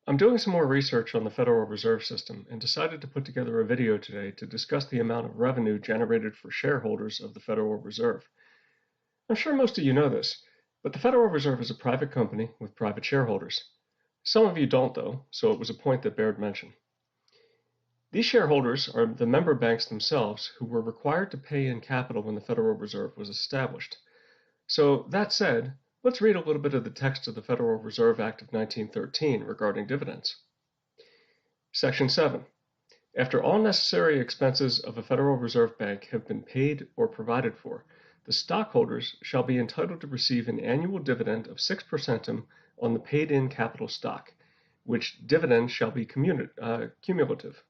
I'm doing some more research on the Federal Reserve System and decided to put together a video today to discuss the amount of revenue generated for shareholders of the Federal Reserve. I'm sure most of you know this, but the Federal Reserve is a private company with private shareholders. Some of you don't, though, so it was a point that bared mention. These shareholders are the member banks themselves who were required to pay in capital when the Federal Reserve was established. So that said, let's read a little bit of the text of the Federal Reserve Act of 1913 regarding dividends. Section 7. After all necessary expenses of a Federal Reserve Bank have been paid or provided for, the stockholders shall be entitled to receive an annual dividend of 6 per centum on the paid-in capital stock, which dividend shall be cumulative.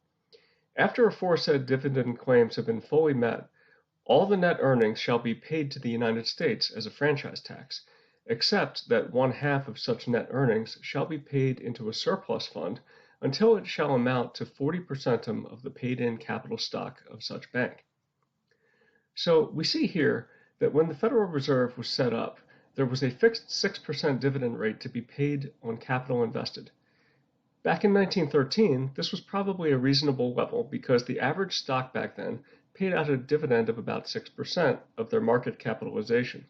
After aforesaid dividend claims have been fully met, all the net earnings shall be paid to the United States as a franchise tax, except that 1/2 of such net earnings shall be paid into a surplus fund until it shall amount to 40 per centum of the paid-in capital stock of such bank. So we see here that when the Federal Reserve was set up, there was a fixed 6% dividend rate to be paid on capital invested. Back in 1913, this was probably a reasonable level because the average stock back then paid out a dividend of about 6% of their market capitalization.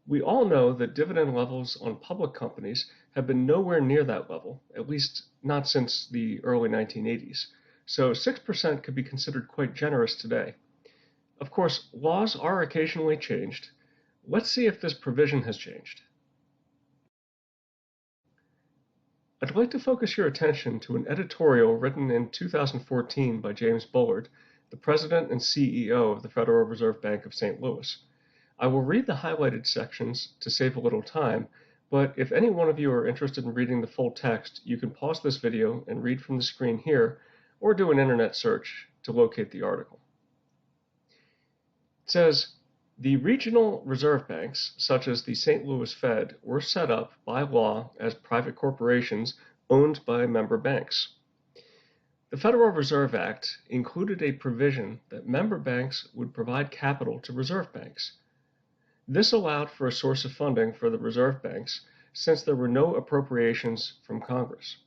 We all know that dividend levels on public companies have been nowhere near that level, at least not since the early 1980s, so 6% could be considered quite generous today. Of course, laws are occasionally changed. Let's see if this provision has changed. I'd like to focus your attention to an editorial written in 2014 by James Bullard, the President and CEO of the Federal Reserve Bank of St. Louis. I will read the highlighted sections to save a little time, but if any one of you are interested in reading the full text, you can pause this video and read from the screen here, or do an internet search to locate the article. It says, the regional reserve banks, such as the St. Louis Fed, were set up by law as private corporations owned by member banks. The Federal Reserve Act included a provision that member banks would provide capital to reserve banks. This allowed for a source of funding for the reserve banks since there were no appropriations from Congress.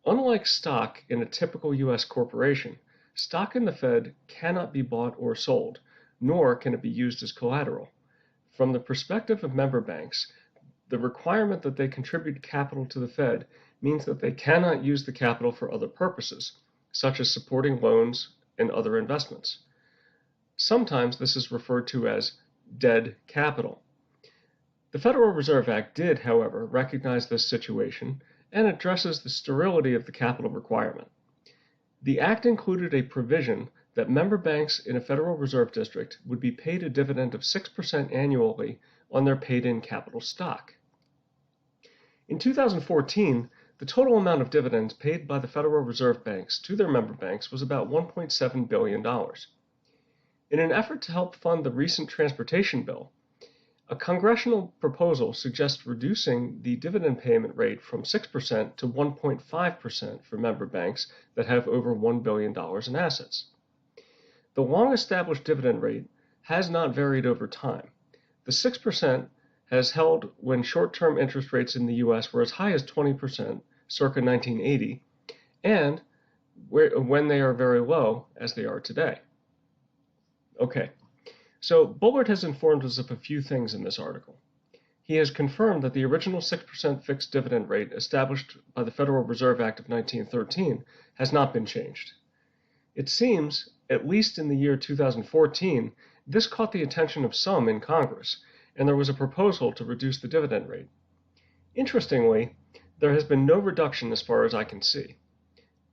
Unlike stock in a typical U.S. corporation, stock in the Fed cannot be bought or sold, nor can it be used as collateral. From the perspective of member banks, the requirement that they contribute capital to the Fed means that they cannot use the capital for other purposes, such as supporting loans and other investments. Sometimes this is referred to as dead capital. The Federal Reserve Act did, however, recognize this situation and addresses the sterility of the capital requirement. The Act included a provision that member banks in a Federal Reserve District would be paid a dividend of 6% annually on their paid-in capital stock. In 2014, the total amount of dividends paid by the Federal Reserve banks to their member banks was about $1.7 billion. In an effort to help fund the recent transportation bill, a congressional proposal suggests reducing the dividend payment rate from 6% to 1.5% for member banks that have over $1 billion in assets. The long-established dividend rate has not varied over time. The 6% has held when short-term interest rates in the U.S. were as high as 20% circa 1980, and when they are very low, as they are today. Okay, so Bullard has informed us of a few things in this article. He has confirmed that the original 6% fixed dividend rate established by the Federal Reserve Act of 1913 has not been changed. It seems, at least in the year 2014, this caught the attention of some in Congress, and there was a proposal to reduce the dividend rate. Interestingly, there has been no reduction as far as I can see.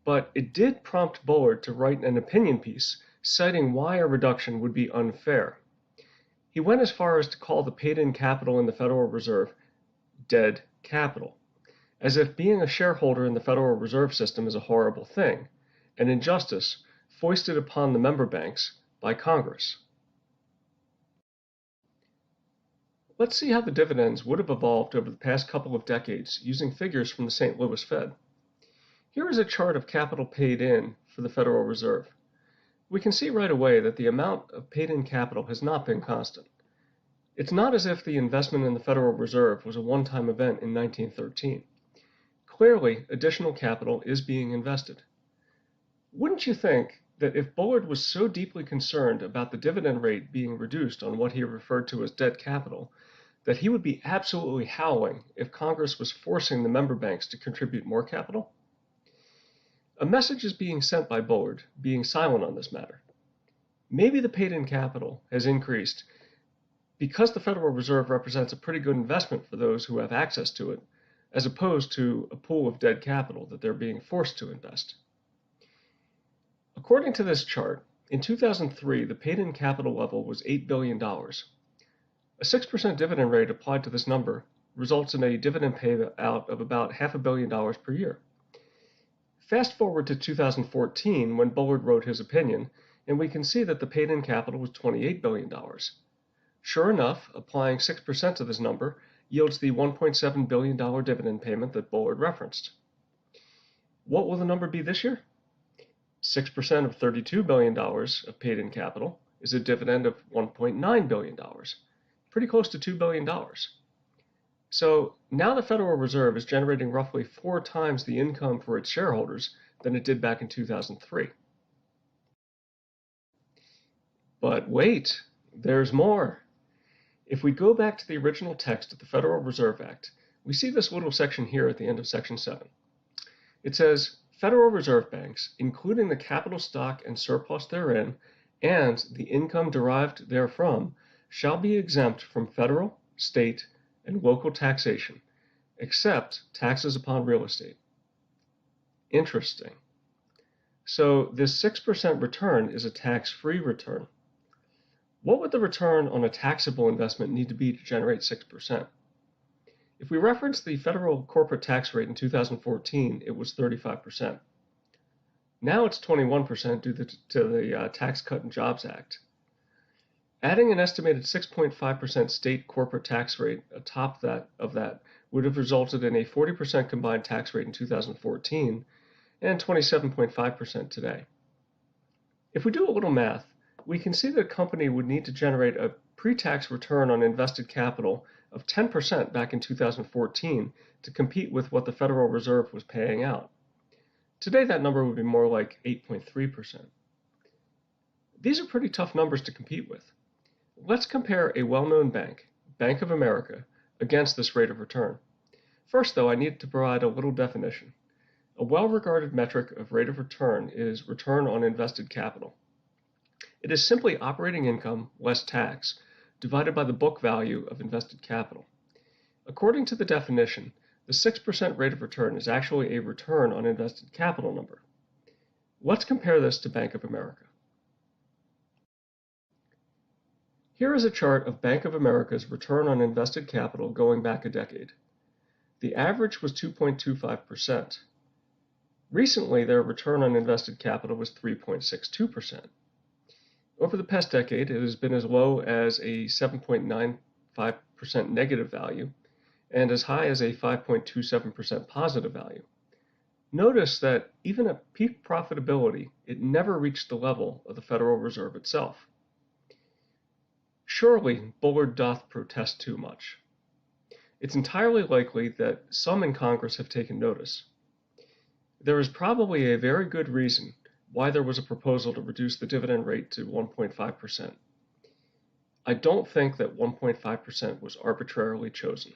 But it did prompt Bullard to write an opinion piece citing why a reduction would be unfair. He went as far as to call the paid-in capital in the Federal Reserve dead capital, as if being a shareholder in the Federal Reserve System is a horrible thing, an injustice foisted upon the member banks by Congress. Let's see how the dividends would have evolved over the past couple of decades using figures from the St. Louis Fed. Here is a chart of capital paid in for the Federal Reserve. We can see right away that the amount of paid-in capital has not been constant. It's not as if the investment in the Federal Reserve was a one-time event in 1913. Clearly, additional capital is being invested. Wouldn't you think that if Bullard was so deeply concerned about the dividend rate being reduced on what he referred to as debt capital, that he would be absolutely howling if Congress was forcing the member banks to contribute more capital? A message is being sent by Bullard, being silent on this matter. Maybe the paid-in capital has increased because the Federal Reserve represents a pretty good investment for those who have access to it, as opposed to a pool of dead capital that they're being forced to invest. According to this chart, in 2003, the paid-in capital level was $8 billion. A 6% dividend rate applied to this number results in a dividend payout of about $500 million per year. Fast forward to 2014 when Bullard wrote his opinion, and we can see that the paid-in capital was $28 billion. Sure enough, applying 6% to this number yields the $1.7 billion dividend payment that Bullard referenced. What will the number be this year? 6% of $32 billion of paid-in capital is a dividend of $1.9 billion, pretty close to $2 billion. So now the Federal Reserve is generating roughly 4 times the income for its shareholders than it did back in 2003. But wait, there's more. If we go back to the original text of the Federal Reserve Act, we see this little section here at the end of Section 7. It says, Federal Reserve banks, including the capital stock and surplus therein, and the income derived therefrom, shall be exempt from federal, state, and local taxation, except taxes upon real estate. Interesting. So this 6% return is a tax-free return. What would the return on a taxable investment need to be to generate 6%? If we reference the federal corporate tax rate in 2014, it was 35%. Now it's 21% due to the Tax Cut and Jobs Act. Adding an estimated 6.5% state corporate tax rate atop of that would have resulted in a 40% combined tax rate in 2014 and 27.5% today. If we do a little math, we can see that a company would need to generate a pre-tax return on invested capital of 10% back in 2014 to compete with what the Federal Reserve was paying out. Today that number would be more like 8.3%. These are pretty tough numbers to compete with. Let's compare a well-known bank, Bank of America, against this rate of return. First, though, I need to provide a little definition. A well-regarded metric of rate of return is return on invested capital. It is simply operating income less tax divided by the book value of invested capital. According to the definition, the 6% rate of return is actually a return on invested capital number. Let's compare this to Bank of America. Here is a chart of Bank of America's return on invested capital going back a decade. The average was 2.25%. Recently, their return on invested capital was 3.62%. Over the past decade, it has been as low as a 7.95% negative value and as high as a 5.27% positive value. Notice that even at peak profitability, it never reached the level of the Federal Reserve itself. Surely, Bullard doth protest too much. It's entirely likely that some in Congress have taken notice. There is probably a very good reason why there was a proposal to reduce the dividend rate to 1.5%. I don't think that 1.5% was arbitrarily chosen.